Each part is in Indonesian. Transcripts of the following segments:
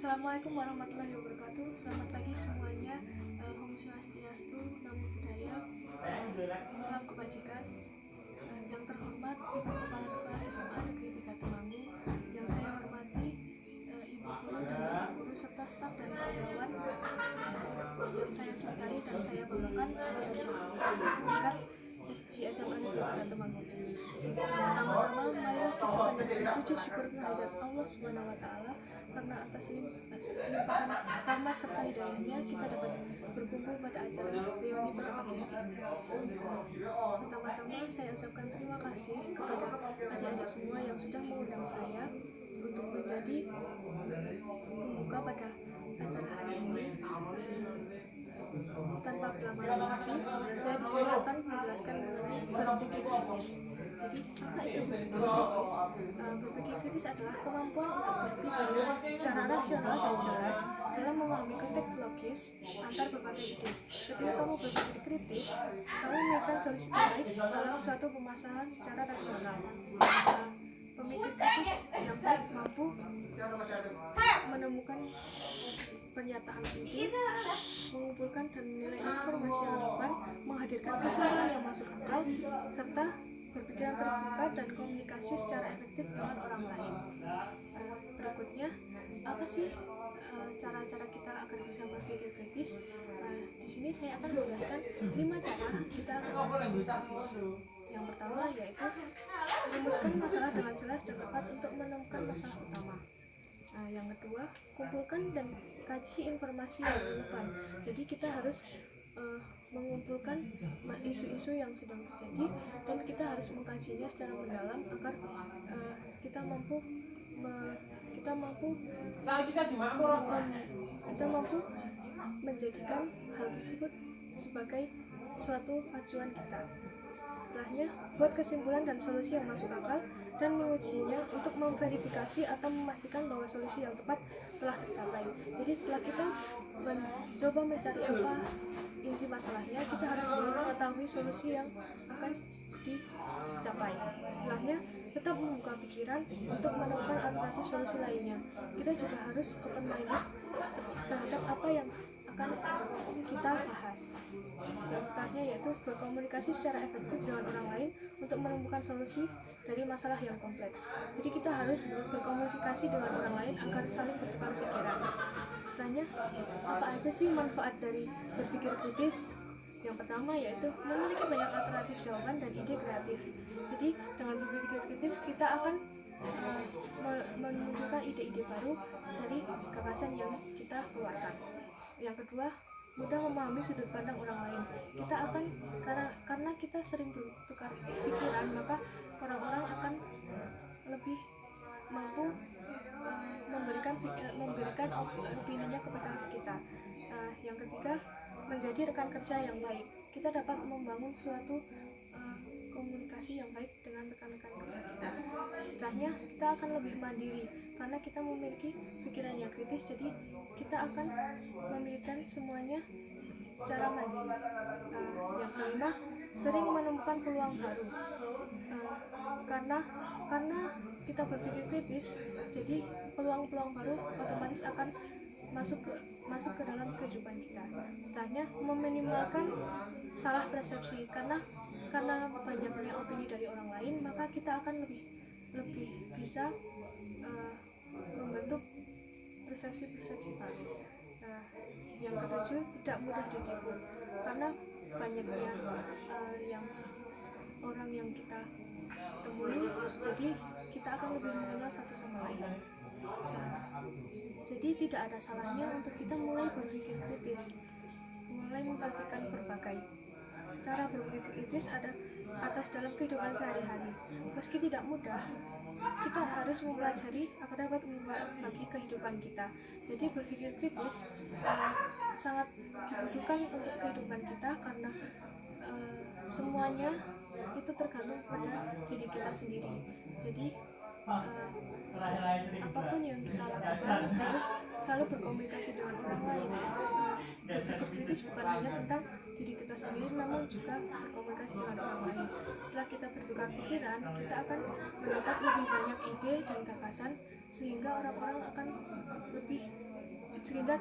Assalamualaikum warahmatullahi wabarakatuh. Selamat pagi semuanya. Om Swastiastu, Namo Buddhaya. Salam kebajikan. Yang terhormat Ibu Kepala Sekolah SMA Negeri 3 Temanggung, yang saya hormati Ibu Guru dan Bapak Guru serta staf dan karyawan yang saya cintai dan saya banggakan, adik-adik di SMA Negeri 3 Temanggung. Pertama-tama, mari kita panjatkan puji syukur kehadirat Allah Subhanahu wa Ta'ala, karena atas limpahan rahmat serta hidayahnya kita dapat berkumpul pada acara reuni pada pagi hari. Pertama-tama saya ucapkan terima kasih kepada adik-adik semua yang sudah mengundang saya untuk menjadi pembuka pada acara hari ini. Tanpa berlama-lama lagi, saya di sini akan menjelaskan mengenai berpikir kritis. Jadi, apa itu berpikir kritis? Berpikir kritis adalah kemampuan untuk berpikir secara rasional dan jelas dalam memahami konteks logis antar berbagai ide. Ketika kamu berpikir kritis, kamu memikirkan solusi terbaik dalam suatu permasalahan secara rasional. Pemikir kritis yang baik mampu menemukan pernyataan penting, mengumpulkan dan menilai informasi yang relevan, menghadirkan kesimpulan yang masuk akal, serta berpikiran terbuka dan komunikasi secara efektif dengan orang lain. Berikutnya, apa sih cara-cara kita agar bisa berpikir kritis? Di sini saya akan menjelaskan 5 cara kita agar berpikir kritis. Yang pertama yaitu merumuskan masalah dengan jelas dan tepat untuk menemukan masalah utama. Yang kedua, kumpulkan dan kaji informasi yang relevan. Jadi kita harus mengumpulkan isu-isu yang sedang terjadi dan kita harus mengkajinya secara mendalam agar kita mampu menjadikan hal tersebut sebagai suatu acuan kita. Setelahnya, buat kesimpulan dan solusi yang masuk akal dan mengujinya untuk memverifikasi atau memastikan bahwa solusi yang tepat telah tercapai. Jadi setelah kita mencoba mencari apa inti masalahnya, kita harus mengetahui solusi yang akan dicapai. Setelahnya, tetap membuka pikiran untuk menemukan alternatif solusi lainnya. Kita juga harus open-minded terhadap apa yang akan kita bahas. Yang setelahnya yaitu berkomunikasi secara efektif dengan orang lain untuk menemukan solusi dari masalah yang kompleks. Jadi kita harus berkomunikasi dengan orang lain agar saling bertukar pikiran. Setelahnya, apa aja sih manfaat dari berpikir kritis? Yang pertama yaitu memiliki banyak alternatif jawaban dan ide kreatif. Jadi dengan berpikir kritis kita akan menunjukkan ide-ide baru dari gagasan yang kita keluarkan. Yang kedua, mudah memahami sudut pandang orang lain. Kita akan karena kita sering bertukar pikiran, maka orang-orang akan lebih mampu memberikan opininya kepada kita. Yang ketiga, menjadi rekan kerja yang baik. Kita dapat membangun suatu komunikasi yang baik dengan rekan-rekan kerja kita. Setelahnya, kita akan lebih mandiri karena kita memiliki pikiran yang kritis, jadi kita akan memikirkan semuanya secara mandiri. Yang kelima, sering menemukan peluang baru. Karena kita berpikir kritis, jadi peluang-peluang baru otomatis akan masuk ke dalam kehidupan kita. Setelahnya, meminimalkan salah persepsi karena banyaknya opini dari orang lain, maka kita akan lebih bisa membentuk persepsi baru. Yang ketujuh, tidak mudah ditipu karena banyaknya orang yang kita temui, jadi kita akan lebih mengenal satu sama lain. Jadi tidak ada salahnya untuk kita mulai berpikir kritis, mulai mempraktikkan berbagai cara berpikir kritis atas dalam kehidupan sehari-hari. Meski tidak mudah, kita harus mempelajari agar dapat membagi kehidupan kita. Jadi berpikir kritis sangat dibutuhkan untuk kehidupan kita karena semuanya itu tergantung pada diri kita sendiri. Jadi apapun yang kita lakukan harus selalu berkomunikasi dengan orang lain. Berpikir kritis bukan hanya tentang diri kita sendiri, namun juga berkomunikasi dengan orang lain. Setelah kita bertukar pikiran, kita akan mendapat lebih banyak ide dan gagasan sehingga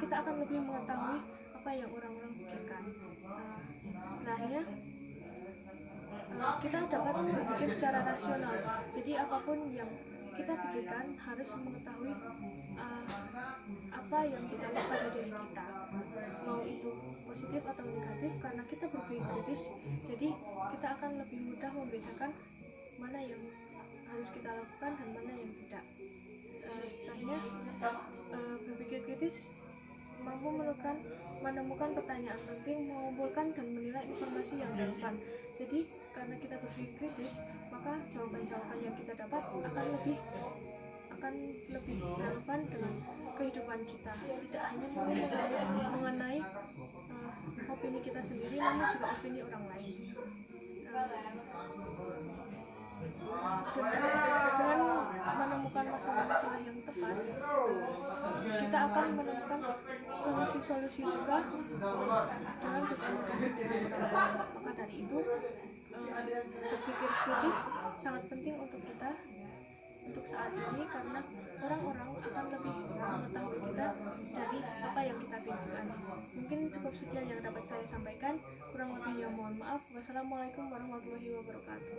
kita akan lebih mengetahui apa yang orang-orang pikirkan. Setelahnya kita dapat berpikir secara rasional. Jadi apapun yang kita pikirkan harus mengetahui apa yang kita lihat pada diri kita, mau itu positif atau negatif. Karena kita berpikir kritis, jadi kita akan lebih mudah membedakan mana yang harus kita lakukan dan mana yang tidak. Setelahnya berpikir kritis mampu menemukan pertanyaan penting, mengumpulkan dan menilai informasi yang relevan. Jadi karena kita berpikir kritis, maka jawaban-jawaban yang kita dapat akan lebih relevan dengan kehidupan kita, tidak hanya mengenai opini kita sendiri, namun juga opini orang lain. Dengan menemukan masalah-masalah yang tepat, kita akan menemukan solusi-solusi juga dengan berkomunikasi dengan orang lain. Maka dari itu, berpikir kritis sangat penting untuk kita untuk saat ini, karena orang-orang akan lebih mengetahui kita dari apa yang kita pikirkan. Mungkin cukup sekian yang dapat saya sampaikan, kurang lebihnya mohon maaf. Wassalamualaikum warahmatullahi wabarakatuh.